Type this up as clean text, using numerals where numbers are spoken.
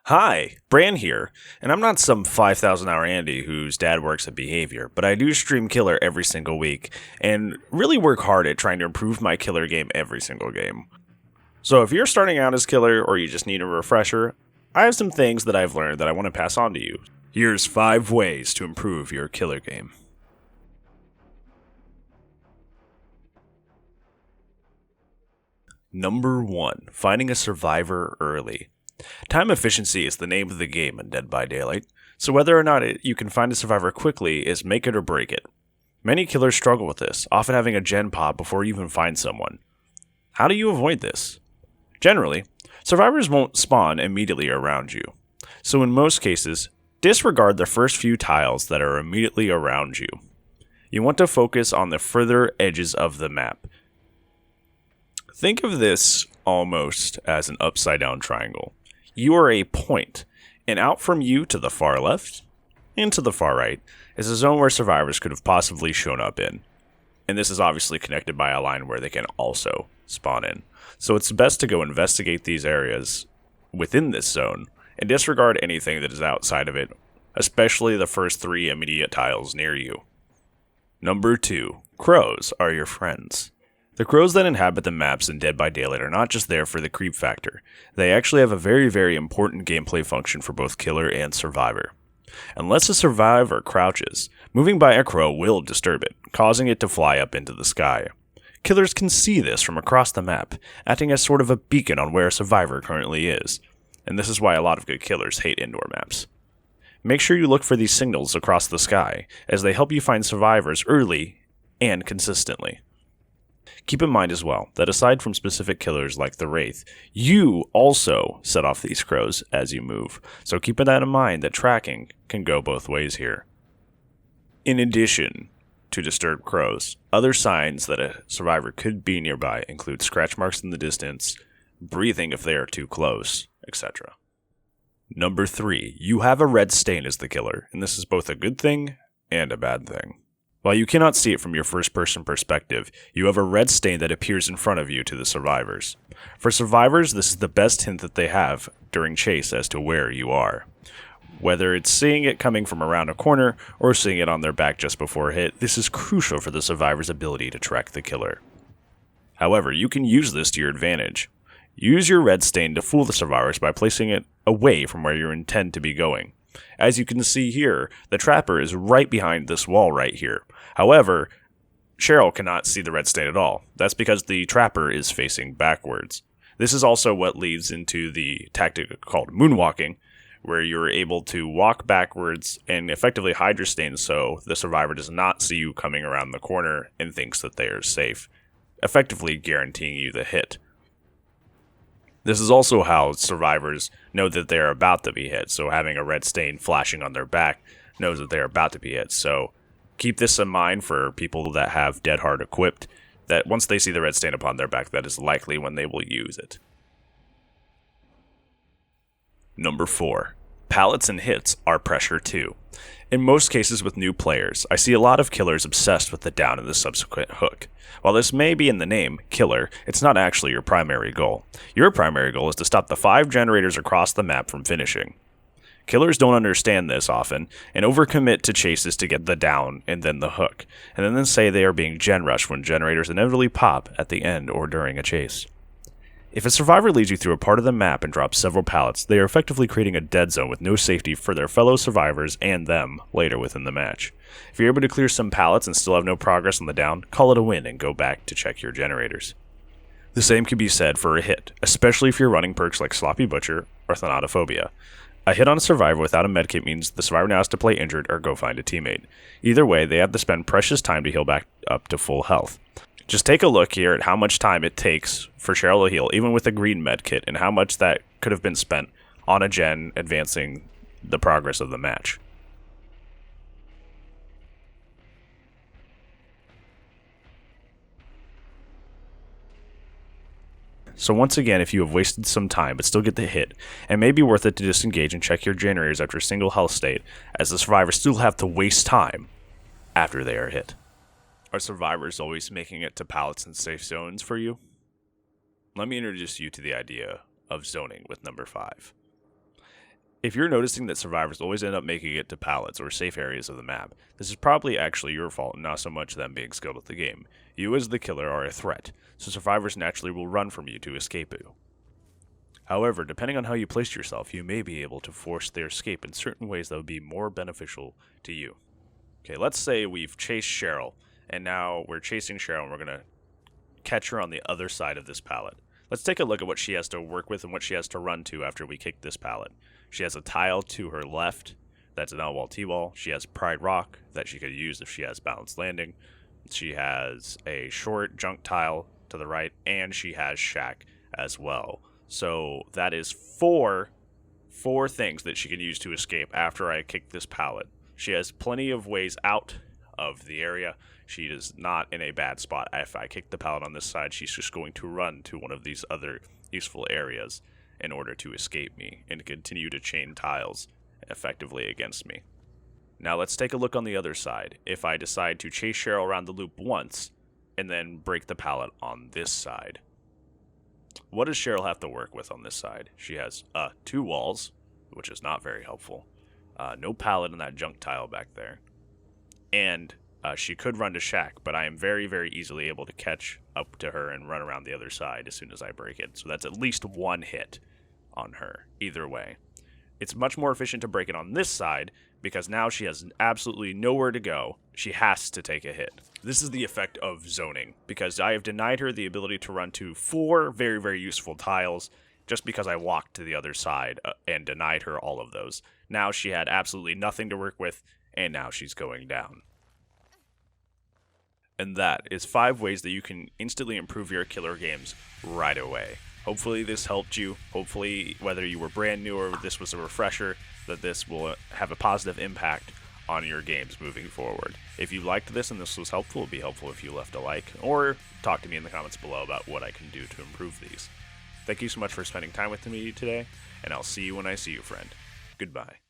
Hi, Bran here, and I'm not some 5,000 hour Andy whose dad works at behavior, but I do stream Killer every single week, and really work hard at trying to improve my Killer game every single game. So if you're starting out as Killer, or you just need a refresher, I have some things that I've learned that I want to pass on to you. Here's 5 ways to improve your Killer game. Number 1. Finding a survivor early. Time efficiency is the name of the game in Dead by Daylight, so whether or not you can find a survivor quickly is make it or break it. Many killers struggle with this, often having a gen pop before you even find someone. How do you avoid this? Generally, survivors won't spawn immediately around you, so in most cases, disregard the first few tiles that are immediately around you. You want to focus on the further edges of the map. Think of this almost as an upside down triangle. You are a point, and out from you to the far left and to the far right is a zone where survivors could have possibly shown up in. And this is obviously connected by a line where they can also spawn in. So it's best to go investigate these areas within this zone and disregard anything that is outside of it, especially the first 3 immediate tiles near you. Number 2. Crows are your friends. The crows that inhabit the maps in Dead by Daylight are not just there for the creep factor. They actually have a very important gameplay function for both Killer and Survivor. Unless a survivor crouches, moving by a crow will disturb it, causing it to fly up into the sky. Killers can see this from across the map, acting as sort of a beacon on where a survivor currently is. And this is why a lot of good killers hate indoor maps. Make sure you look for these signals across the sky, as they help you find survivors early and consistently. Keep in mind as well that aside from specific killers like the Wraith, you also set off these crows as you move, so keep that in mind that tracking can go both ways here. In addition to disturbed crows, other signs that a survivor could be nearby include scratch marks in the distance, breathing if they are too close, etc. Number 3. You have a red stain as the killer, and this is both a good thing and a bad thing. While you cannot see it from your first-person perspective, you have a red stain that appears in front of you to the survivors. For survivors, this is the best hint that they have during chase as to where you are. Whether it's seeing it coming from around a corner or seeing it on their back just before a hit, this is crucial for the survivor's ability to track the killer. However, you can use this to your advantage. Use your red stain to fool the survivors by placing it away from where you intend to be going. As you can see here, the trapper is right behind this wall right here. However, Cheryl cannot see the red stain at all. That's because the trapper is facing backwards. This is also what leads into the tactic called moonwalking, where you're able to walk backwards and effectively hide your stain so the survivor does not see you coming around the corner and thinks that they are safe, effectively guaranteeing you the hit. This is also how survivors know that they are about to be hit, so having a red stain flashing on their back knows that they are about to be hit. So keep this in mind for people that have Dead Hard equipped, that once they see the red stain upon their back, that is likely when they will use it. Number 4. Pallets and hits are pressure too. In most cases with new players, I see a lot of killers obsessed with the down and the subsequent hook. While this may be in the name, killer, it's not actually your primary goal. Your primary goal is to stop the 5 generators across the map from finishing. Killers don't understand this often, and overcommit to chases to get the down and then the hook, and then say they are being gen rushed when generators inevitably pop at the end or during a chase. If a survivor leads you through a part of the map and drops several pallets, they are effectively creating a dead zone with no safety for their fellow survivors and them later within the match. If you're able to clear some pallets and still have no progress on the down, call it a win and go back to check your generators. The same can be said for a hit, especially if you're running perks like Sloppy Butcher or Thanatophobia. A hit on a survivor without a medkit means the survivor now has to play injured or go find a teammate. Either way, they have to spend precious time to heal back up to full health. Just take a look here at how much time it takes for Cheryl to heal, even with a green medkit, and how much that could have been spent on a gen advancing the progress of the match. So once again, if you have wasted some time but still get the hit, it may be worth it to disengage and check your generators after a single health state, as the survivors still have to waste time after they are hit. Are survivors always making it to pallets and safe zones for you? Let me introduce you to the idea of zoning with number 5. If you're noticing that survivors always end up making it to pallets or safe areas of the map, this is probably actually your fault and not so much them being skilled at the game. You as the killer are a threat, so survivors naturally will run from you to escape you. However, depending on how you place yourself, you may be able to force their escape in certain ways that would be more beneficial to you. Okay, let's say we've chased Cheryl, and now we're chasing Cheryl and we're going to catch her on the other side of this pallet. Let's take a look at what she has to work with and what she has to run to after we kick this pallet. She has a tile to her left, that's an L-wall T-wall. She has Pride Rock that she could use if she has Balanced Landing. She has a short junk tile to the right, and she has Shack as well. So that is four things that she can use to escape after I kick this pallet. She has plenty of ways out of the area. She is not in a bad spot. If I kick the pallet on this side, she's just going to run to one of these other useful areas in order to escape me and continue to chain tiles effectively against me. Now let's take a look on the other side. If I decide to chase Cheryl around the loop once and then break the pallet on this side, what does Cheryl have to work with on this side? She has 2 walls, which is not very helpful. No pallet in that junk tile back there. And she could run to Shack, but I am very, very easily able to catch up to her and run around the other side as soon as I break it. So that's at least 1 hit on her, either way. It's much more efficient to break it on this side, because now she has absolutely nowhere to go. She has to take a hit. This is the effect of zoning, because I have denied her the ability to run to 4 very, very useful tiles, just because I walked to the other side and denied her all of those. Now she had absolutely nothing to work with, and now she's going down. And that is 5 ways that you can instantly improve your killer games right away. Hopefully this helped you. Hopefully, whether you were brand new or this was a refresher, that this will have a positive impact on your games moving forward. If you liked this and this was helpful, it would be helpful if you left a like, or talk to me in the comments below about what I can do to improve these. Thank you so much for spending time with me today, and I'll see you when I see you, friend. Goodbye.